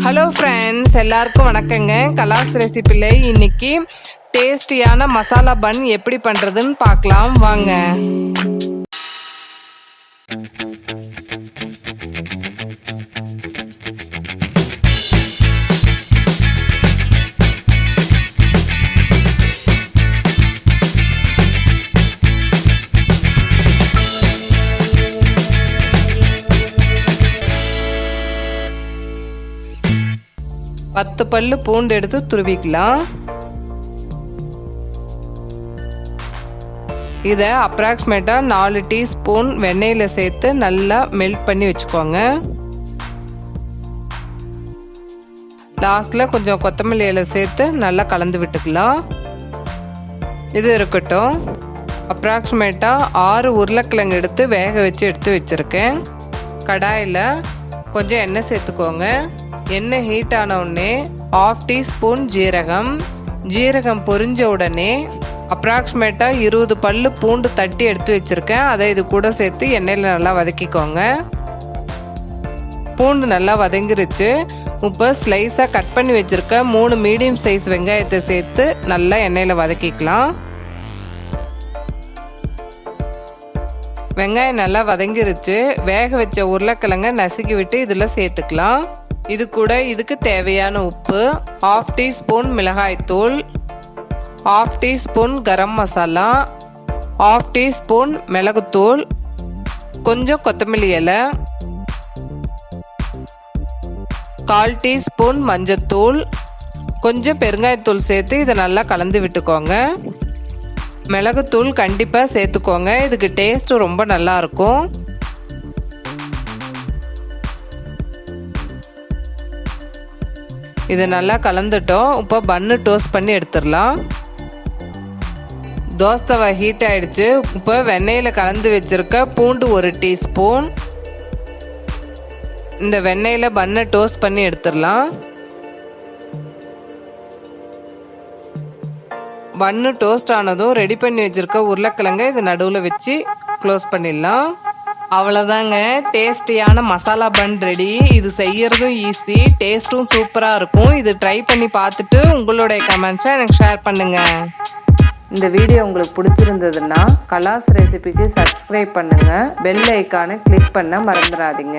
Hello friends, எல்லாருக்கும் வணக்கங்க. கலாஸ் ரெசிபியில் இன்னைக்கு டேஸ்டியான மசாலா பன் எப்படி பண்ணுறதுன்னு பார்க்கலாம் வாங்க. பத்து பல்லு பூண்டு எடுத்து துருவிக்கலாம். இதை அப்ராக்சிமேட்டாக 4 டீஸ்பூன் வெண்ணெயில் சேர்த்து நல்லா மெல்ட் பண்ணி வச்சுக்கோங்க. லாஸ்ட்டில் கொஞ்சம் கொத்தமல்லி இலை சேர்த்து நல்லா கலந்து விட்டுக்கலாம். இது இருக்கட்டும். அப்ராக்சிமேட்டாக 6 உருளைக்கிழங்கு எடுத்து வேக வச்சு எடுத்து வச்சுருக்கேன். கடாயில் கொஞ்சம் எண்ணெய் சேர்த்துக்கோங்க. எண்ணெய் ஹீட் ஆன உடனே 1/2 டீஸ்பூன் ஜீரகம் பொரிஞ்ச உடனே அப்ராக்சிமேட்டாக 20 பல்லு பூண்டு தட்டி எடுத்து வச்சுருக்கேன். அதை இது கூட சேர்த்து எண்ணெயில் நல்லா வதக்கிக்கோங்க. பூண்டு நல்லா வதங்கிருச்சு. இப்போ ஸ்லைஸாக கட் பண்ணி வச்சுருக்க 3 மீடியம் சைஸ் வெங்காயத்தை சேர்த்து நல்லா எண்ணெயில் வதக்கிக்கலாம். வெங்காயம் நல்லா வதங்கிருச்சு. வேக வச்ச உருளைக்கிழங்க நசுக்கி விட்டு இதில் சேர்த்துக்கலாம். இது கூட இதுக்கு தேவையான உப்பு, 1/2 டீஸ்பூன் மிளகாய்த்தூள், 1/2 டீஸ்பூன் கரம் மசாலா, 1/2 டீஸ்பூன் மிளகுத்தூள், கொஞ்சம் கொத்தமல்லி இலை, 1/4 டீஸ்பூன் மஞ்சத்தூள், கொஞ்சம் பெருங்காயத்தூள் சேர்த்து இதை நல்லா கலந்து விட்டுக்கோங்க. மிளகுத்தூள் கண்டிப்பாக சேர்த்துக்கோங்க. இதுக்கு டேஸ்ட்டு ரொம்ப நல்லா இருக்கும். இது நல்லா கலந்துட்டோம். இப்போ பன்னு டோஸ்ட் பண்ணி எடுத்துடலாம். தோசை தவா ஹீட் ஆயிடுச்சு. இப்போ வெண்ணெயில் கலந்து வச்சிருக்க பூண்டு 1 டீஸ்பூன் இந்த வெண்ணெயில் பன்னை டோஸ்ட் பண்ணி எடுத்துடலாம். பன்னு டோஸ்ட் ஆனதும் ரெடி பண்ணி வச்சிருக்க உருளைக்கிழங்க இது நடுவில் வச்சு க்ளோஸ் பண்ணிடலாம். அவ்வளோதாங்க, டேஸ்டியான மசாலா பன் ரெடி. இது செய்யறதும் ஈஸி, டேஸ்ட்டும் சூப்பராக இருக்கும். இது ட்ரை பண்ணி பார்த்துட்டு உங்களுடைய கமெண்ட்ஸை எனக்கு ஷேர் பண்ணுங்க. இந்த வீடியோ உங்களுக்கு பிடிச்சிருந்ததுன்னா கலாஸ் ரெசிபிக்கு சப்ஸ்கிரைப் பண்ணுங்க. பெல் ஐக்கானை கிளிக் பண்ண மறந்துடாதீங்க.